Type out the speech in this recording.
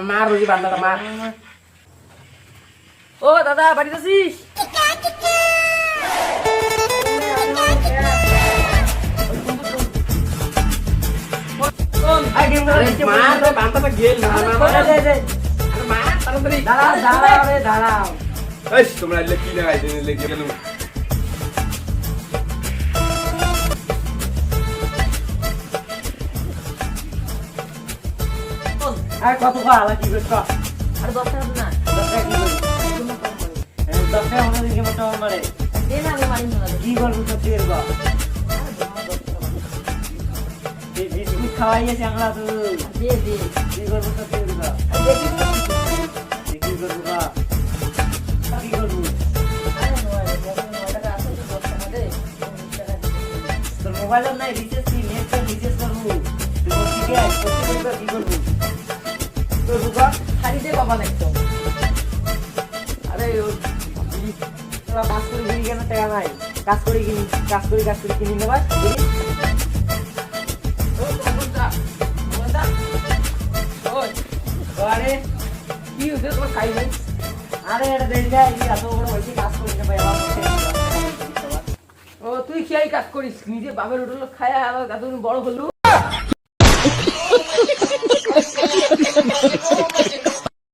মার ওই বান্দাটা মার। ও দাদা বাড়িতে আছিস? তোমরা কি লাগাইছে কেন? কত খাওয়া কি করছ? আর 10 টাকা না 10 টাকা কি করবি? 10 টাকা মনে দিকে মোটা মারে দে না আমি মারি না কি করবো সত্যি করবো? বিস্কুট খাওয়াইয়েছে আমরা তো দে দে কি করবো সত্যি করবো? দেখি কি করবো বা? কি করবো? আরে নয় 10 টাকা আছে তো 10 টাকা দে 20 টাকা তোর মোবাইলের নাই রিচার্জ কি নেট রিচার্জ করবো? তুই কি আছে সত্যি করবো কি করবো? তোর রুবা খালি দে বাবা দেখতো আরে তোরা কাজ করে কিনি কেন টাকা নাই? কাজ করে কিনি নেবা ও বন্ধা ওই আরে কি হইছে তোমার খাই নাই আরে এটা দেখ যায় এত বড় হয়েছে কাজ করি না ভাই আমার ও তুই কি কাজ করিস নিজে বাপের হোটেল খায়া আবার গাদুন বড় হলু